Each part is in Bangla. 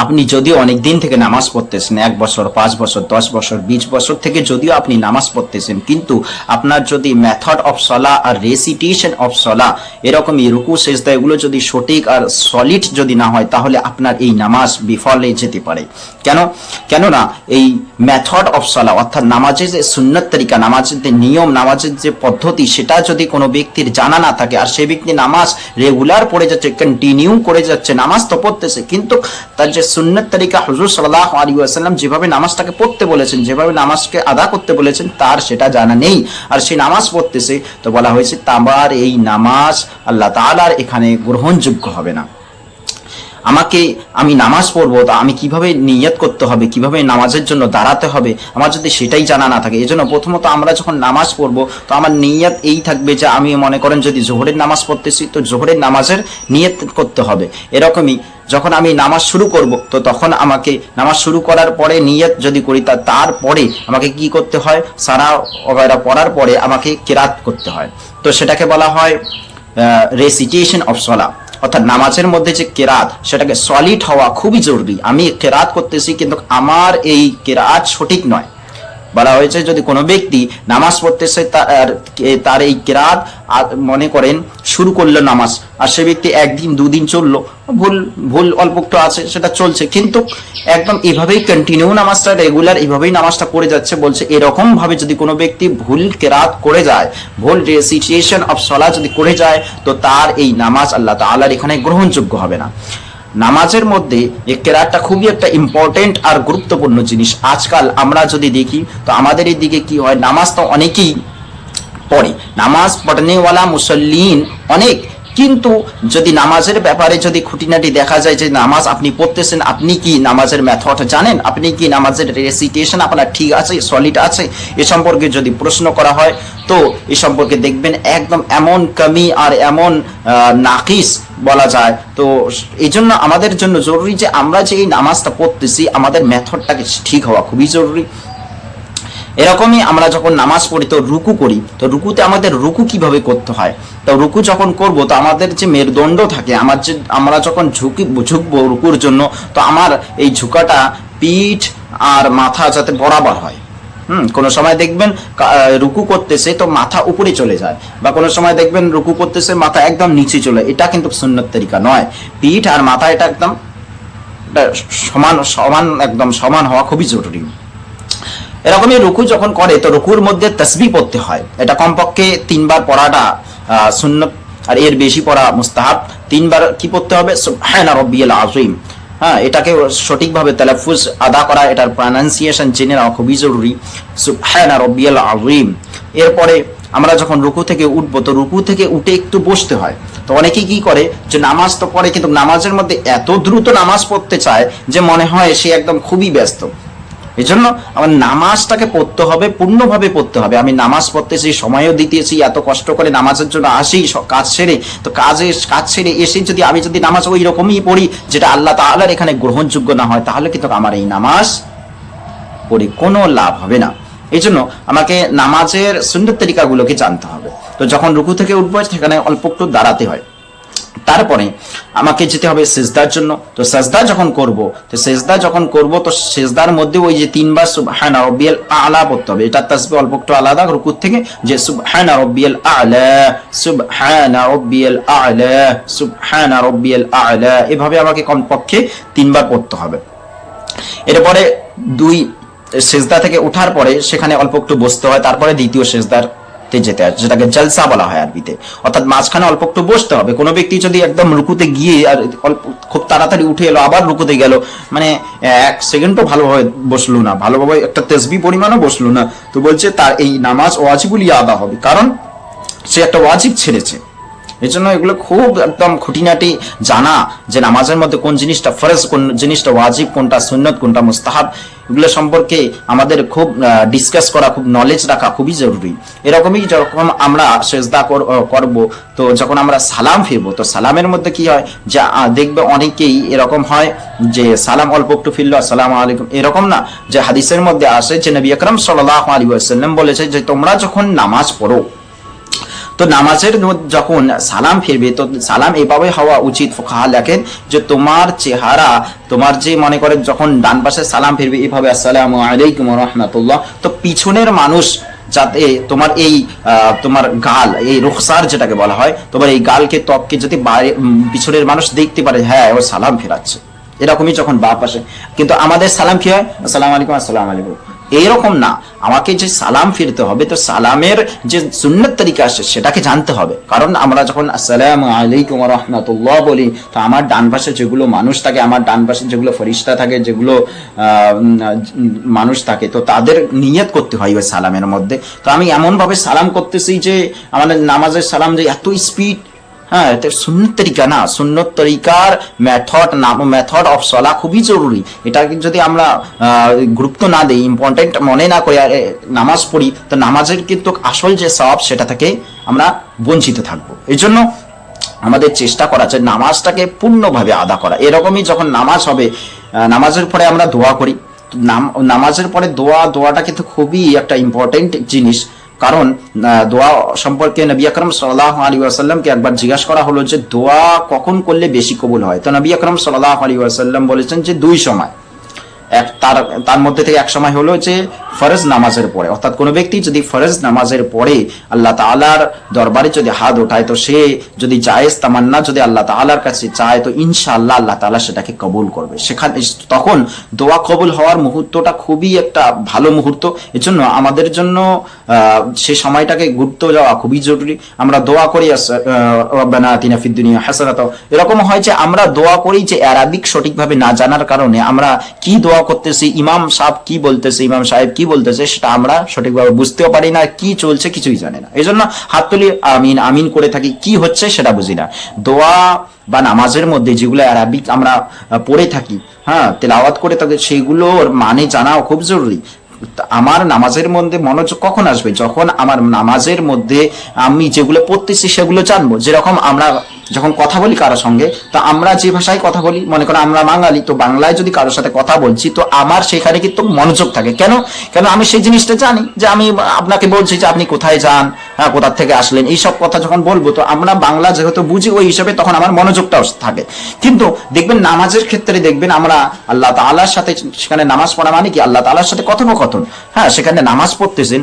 আপনি যদিও অনেক দিন থেকে নামাজ পড়তেছেন, 1 বছর, 5 বছর, 10 বছর, 20 বছর থেকে যদিও আপনি নামাজ পড়তেছেন, কিন্তু আপনার যদি মেথড অফ সলা আর রেসিটেশন অফ সলা এরকমই রুকু সেজদা এগুলো যদি সঠিক আর সলিড যদি না হয়, তাহলে আপনার এই নামাজ বিফলে যেতে পারে। কেননা এই মেথড অফ সলা অর্থাৎ নামাজের যে সুন্নত তরিকা, নামাজের যে নিয়ম, নামাজের যে পদ্ধতি, সেটা যদি কোনো ব্যক্তির জানা না থাকে আর সে ব্যক্তি নামাজ রেগুলার পড়ে যাচ্ছে, কন্টিনিউ করে যাচ্ছে, নামাজ তো পড়তেছে, কিন্তু তার যে সুন্নত তরিকা হুজুর সাল্লাল্লাহু আলাইহি ওয়াসাল্লাম যেভাবে নামাজটাকে পড়তে বলেছেন, যেভাবে নামাজকে আদা করতে বলেছেন, তার সেটা জানা নেই আর সে নামাজ পড়তেছে, তো বলা হয়েছে তার এই নামাজ আল্লাহ তাআলার এখানে গ্রহণযোগ্য হবে না। আমি নামাজ পড়বো, তা আমি কিভাবে নিয়ত করতে হবে, কিভাবে নামাজের জন্য দাঁড়াতে হবে, আমার যদি সেটাই জানা না থাকে, এই জন্য প্রথমত আমরা যখন নামাজ পড়বো তো আমার নিয়ত এই থাকবে যে আমি মনে করেন যদি জোহরের নামাজ পড়তেছি তো জোহরের নামাজের নিয়ত করতে হবে। এরকমই যখন আমি নামাজ শুরু করব তো তখন আমাকে নামাজ শুরু করার পরে নিয়ত যদি করি তারপরে আমাকে কি করতে হয়, সারা ওগায়রা পড়ার পরে আমাকে কিরাত করতে হয়, তো সেটাকে বলা হয় রেসিটেশন অফ সলা। অর্থাৎ নামাজের মধ্যে যে কেরাত সেটাকে সলিড হওয়া খুবই জরুরি। আমি কেরাত করতেছি কিন্তু আমার এই কেরাত সঠিক নয়। বলা হয়েছে যদি কোনো ব্যক্তি নামাজ পড়তেছে তার এই কেরাত মনে করেন শুরু করলো নামাজ আর সে ব্যক্তি একদিন দুদিন চললো, ভুল অল্প একটু আছে সেটা চলছে, কিন্তু একদম এভাবেই কন্টিনিউ নামাজটা রেগুলার এভাবেই নামাজটা করে যাচ্ছে, বলছে এরকম ভাবে যদি কোনো ব্যক্তি ভুল কেরাত করে যায়, ভুল রেসিটেশন অফ সলা যদি করে যায়, তো তার এই নামাজ আল্লাহ তাআলার এখানে গ্রহণযোগ্য হবে না। নামাজের মধ্যে এই কেরাতটা খুবই একটা ইম্পর্টেন্ট আর গুরুত্বপূর্ণ জিনিস। আজকাল আমরা যদি দেখি তো আমাদের এই দিকে কি হয়, নামাজ তো অনেকেই পড়ে, নামাজ পড়নেওয়ালা মুসল্লিন অনেক, কিন্তু যদি নামাজের ব্যাপারে যদি খুঁটিনাটি দেখা যায় যে নামাজ আপনি পড়তেছেন, আপনি কি নামাজের মেথড জানেন, আপনি কি নামাজের রেসিটেশন আপনার ঠিক আছে, সলিড আছে, এ সম্পর্কে যদি প্রশ্ন করা হয় তো এ সম্পর্কে দেখবেন একদম এমন কমি আর এমন নাকিস বলা যায়। তো এই জন্য আমাদের জন্য জরুরি যে আমরা যে এই নামাজটা পড়তেছি আমাদের মেথডটাকে ঠিক হওয়া খুবই জরুরি। এরকমই আমরা যখন নামাজ পড়ি তো রুকু করি, তো রুকুতে আমাদের রুকু কিভাবে করতে হয়, তো রুকু যখন করব তো আমাদের যে মেরুদণ্ড থাকে, আমরা যখন ঝুঁকবো রুকুর জন্য, তো আমার এই ঝুঁকাটা পিঠ আর মাথা যাতে বরাবর হয়। কোনো সময় দেখবেন রুকু করতেছে তো মাথা উপরে চলে যায়, বা কোনো সময় দেখবেন রুকু করতেছে মাথা একদম নিচে চলে, এটা কিন্তু সুন্নত তরিকা নয়। পিঠ আর মাথা এটা একদম সমান একদম সমান হওয়া খুবই জরুরি। এরকমই রুকু যখন করে তো রুকুর মধ্যে তাসবিহ পড়তে হয়, এটা কমপক্ষে 3 বার পড়াটা সুন্নত আর এর বেশি পড়া মুস্তাহাব। 3 বার কি পড়তে হবে, সুবহানা রাব্বিয়াল আযীম। হ্যাঁ, এটাকে সঠিকভাবে তালাফুজ আদা করা, এটার প্রনাউন্সিয়েশন জেনে নেওয়া খুবই জরুরি, সুবহানা রাব্বিয়াল আযীম। এরপরে আমরা যখন রুকু থেকে উঠবো তো রুকু থেকে উঠে একটু বসতে হয়। তো অনেকেই কি করে যে নামাজ তো পড়ে কিন্তু নামাজের মধ্যে এত দ্রুত নামাজ পড়তে চায় যে মনে হয় সে একদম খুবই ব্যস্ত। এই জন্য আমার নামাজটাকে পড়তে হবে, পূর্ণভাবে পড়তে হবে। আমি নামাজ পড়তেছি, সময়ও দিতেছি, এত কষ্ট করে নামাজের জন্য আসি কাজ সেরে, তো কাজ সেরে এসে আমি যদি নামাজ ওই রকমই পড়ি যেটা আল্লাহ তাআলার এখানে গ্রহণযোগ্য না হয়, তাহলে কিন্তু আমার এই নামাজ পড়ে কোনো লাভ হবে না। এই জন্য আমাকে নামাজের সুন্নত তরিকাগুলোকে জানতে হবে। তো যখন রুকু থেকে উঠবো সেখানে অল্প একটু দাঁড়াতে হয়, তারপরে আমাকে যেতে হবে সিজদার জন্য। তো সিজদা যখন করব তো সিজদার মধ্যে ওই যে 3 বার সুবহানা রাব্বিয়াল আ'লা পড়তে হবে, এটা তাসবিহ অল্প একটু আলাদা রুকু থেকে, যে সুবহানা রাব্বিয়াল আ'লা, সুবহানা রাব্বিয়াল আ'লা, সুবহানা রাব্বিয়াল আ'লা, এভাবে আমাকে কমপক্ষে 3 বার পড়তে হবে। এরপরে সিজদা থেকে ওঠার পরে সেখানে অল্প একটু বসতে হয়, তারপরে দ্বিতীয় সিজদার যেতে হয়, যেটাকে জলসা বলা হয় আরবিতে, অর্থাৎ মাঝখানে অল্প একটু বসতে হবে। কোনো ব্যক্তি যদি একদম রুকুতে গিয়ে আর খুব তাড়াতাড়ি উঠে এলো আবার রুকুতে গেল, মানে 1 সেকেন্ডও ভালোভাবে বসলো না, ভালোভাবে একটা তাসবিহ পরিমাণও বসলো না, তো বলছে তার এই নামাজ ওয়াজিবুল আদা হবে, কারণ সে একটা ওয়াজিব ছেড়েছে। এই জন্য এগুলো খুব একদম খুঁটিনাটি জানা যে নামাজের মধ্যে কোন জিনিসটা ফরজ, কোন জিনিসটা ওয়াজিব, কোনটা সুন্নত, কোনটা মুস্তাহাব, এগুলো সম্পর্কে আমাদের খুব ডিসকাস করা, খুব নলেজ রাখা খুবই জরুরি। এরকমই যখন আমরা সেজদা করব তো যখন আমরা সালাম ফিরবো তো সালামের মধ্যে কি হয়, যে দেখবে অনেকেই এরকম হয় যে সালাম অল্প একটু ফিরলো আসসালামু আলাইকুম, এরকম না, যে হাদিসের মধ্যে আসে যে নবী আকরাম সাল্লাল্লাহু আলাইহি ওয়াসাল্লাম বলেছে যে তোমরা যখন নামাজ পড়ো তো নামাজের যখন সালাম ফিরবে তো সালাম এভাবে হওয়া উচিত, ফুকাহা লেখেন যে তোমার চেহারা, তোমার যে মনে করে যখন ডান পাশে সালাম ফিরবে এভাবে আসসালামু আলাইকুম ওয়া রাহমাতুল্লাহ, তো পিছনের মানুষ যাতে তোমার এই তোমার গাল, এই রুখসার যেটাকে বলা হয়, তোমার এই গালকে ত্বককে যদি পিছনের মানুষ দেখতে পারে হ্যাঁ ও সালাম ফেরাচ্ছে, এরকমই যখন বাপ আসে। কিন্তু আমাদের সালাম কি হয়? আসসালামু আলাইকুম, আসসালামু আলাইকুম, এরকম না। আমাকে যে সালাম ফিরতে হবে, তো সালামের যে সুন্নত তরিকা আছে সেটাকে জানতে হবে। কারণ আমরা যখন আসসালামু আলাইকুম ওয়া রাহমাতুল্লাহ বলি, তো আমার ডান পাশে যেগুলো মানুষ থাকে, আমার ডান পাশে যেগুলো ফেরেশতা থাকে, যেগুলো মানুষ থাকে, তো তাদের নিয়ত করতে হয় ওই সালামের মধ্যে। তো আমি এমন ভাবে সালাম করতেছি যে আমাদের নামাজের সালাম যে এত স্পিড, হ্যাঁ, এটা সুন্নত তরিকা না। সুন্নত তরিকার মেথড অফ সলা খুবই জরুরি। এটাকে যদি আমরা গুরুত্ব না দিই, ইম্পর্টেন্ট মনে না করে নামাজ পড়ি, তো নামাজের কিন্তু আসল যে সওয়াব সেটা থেকে আমরা বঞ্চিত থাকবো। এই জন্য আমাদের চেষ্টা করা যে নামাজটাকে পূর্ণভাবে আদা করা। এরকমই যখন নামাজ হবে, নামাজের পরে আমরা দোয়া করি, নামাজের পরে দোয়াটা কিন্তু খুবই একটা ইম্পর্টেন্ট জিনিস। কারণ দোয়া সম্পর্কে নবী আকরাম সাল্লাল্লাহু আলাইহি ওয়াসাল্লামকে একবার জিজ্ঞাসা করা হলো যে দোয়া কখন করলে বেশি কবুল হয়। তো নবী আকরাম সাল্লাল্লাহু আলাইহি ওয়াসাল্লাম বলেছেন যে দুই সময়। তার মধ্যে থেকে এক সময় হলো যে ফরজ নামাজের পরে, অর্থাৎ কোনো ব্যক্তি যদি ফরজ নামাজের পরে আল্লাহ তাআলার দরবারে যদি হাত ওঠায়, তো সে যদি জায়েজ তামান্না যদি আল্লাহ তাআলার কাছে চায়, তো ইনশাআল্লাহ আল্লাহ তাআলা সেটাকে কবুল করবে। সেখানে তখন দোয়া কবুল হওয়ার মুহূর্তটা খুবই একটা ভালো মুহূর্ত। এজন্য আমাদের জন্য সে সময়টাকে গুরুত্ব দেওয়া খুবই জরুরি। আমরা দোয়া করি রব্বানা আতিনা ফিদ দুনিয়া হাসানাতাও, এরকম হয় যে আমরা দোয়া করি যে আরবিক সঠিকভাবে না জানার কারণে আমরা কি দোয়া করতেছি, ইমাম সাহেব কি বলতেছে, ইমাম সাহেব কি বলতেছে সেটা আমরা সঠিকভাবে বুঝতেও পারি না, কি চলছে কিছুই জানি না। এই জন্য হাত তুলি আমিন আমিন করে থাকি, কি হচ্ছে সেটা বুঝি না। দোয়া বা নামাজের মধ্যে যেগুলো আরবিক আমরা পড়ে থাকি, হ্যাঁ, তেলাওয়াত করে থাকি, সেগুলোর মানে জানাও খুব জরুরি। আমার নামাজের মধ্যে মনোযোগ কখন আসবে? যখন আমার নামাজের মধ্যে আমি যেগুলো পড়তেছি সেগুলো জানবো। যেরকম আমরা যখন কথা বলি কারোর সঙ্গে, তো আমরা যে ভাষায় কথা বলি, মনে করো আমরা বাঙালি, তো বাংলায় যদি কারোর সাথে কথা বলছি, তো আমার সেখানে কিন্তু মনোযোগ থাকে। কেন আমি সেই জিনিসটা জানি যে আমি আপনাকে বলছি যে আপনি কোথায় যান, হ্যাঁ, কোথা থেকে আসলেন, এইসব কথা যখন বলবো, তো আমরা বাংলা যেহেতু বুঝি ওই হিসাবে তখন আমার মনোযোগটাও থাকে। কিন্তু দেখবেন নামাজের ক্ষেত্রে দেখবেন আমরা আল্লাহ তাআলার সাথে, সেখানে নামাজ পড়া মানে কি আল্লাহ তাআলার সাথে কথোপকথন। হ্যাঁ, সেখানে নামাজ পড়তেছেন,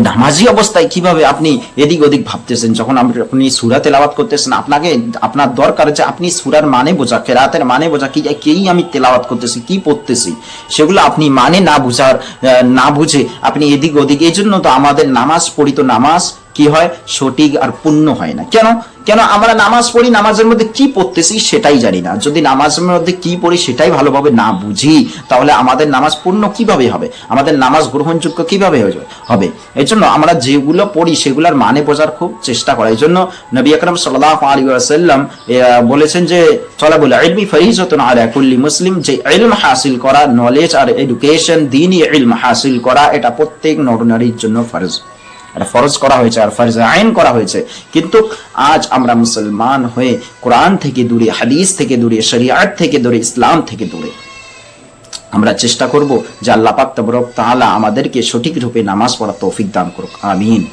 নামাজি অবস্থায় কিভাবে আপনি এদিক ওদিক ভাবতেছেন, যখন আপনি সূরা তেলাওয়াত করতেছেন, আপনার দরকার যে আপনি সূরার মানে বোঝা, কেরাতের মানে বোঝা, কি আমি তেলাওয়াত করতেছি, কি পড়তেছি, সেগুলো আপনি মানে না বুঝে আপনি এদিক ওদিক। এই জন্য তো আমাদের নামাজ পড়ি, তো নামাজ কি হয় সঠিক আর পূর্ণ হয় না। কেন আমরা নামাজ পড়ি, নামাজের মধ্যে কি পড়তেছি সেটাই জানি না। যদি নামাজের মধ্যে কি পড়ি সেটাই ভালোভাবে না বুঝি, তাহলে আমাদের নামাজ পূর্ণ কিভাবে হবে, আমাদের নামাজ গ্রহণযোগ্য কিভাবে হবে? এই জন্য আমরা যেগুলো পড়ি সেগুলোর মানে বোঝার খুব চেষ্টা করা। এই জন্য নবী আকরাম সাল্লাল্লাহু আলাইহি ওয়াসাল্লাম বলেছেন যে তলাবুল ইলমি ফরিজাতুন আলা কুল্লি মুসলিম, যে ইলম হাসিল করা, নলেজ আর এডুকেশন, দ্বীনি ইলম হাসিল করা, এটা প্রত্যেক নর-নারীর জন্য ফরজ। এটা ফরজ করা হয়েছে আর ফরজ আইন করা হয়েছে। কিন্তু আজ আমরা মুসলমান হয়ে কোরআন থেকে দূরে, হাদিস থেকে দূরে, শরিয়াত থেকে দূরে, ইসলাম থেকে দূরে। আমরা চেষ্টা করব যে আল্লাহ পাক তাবারক তাআলা আমাদেরকে সঠিক রূপে নামাজ পড়ার তৌফিক দান করুক। আমিন।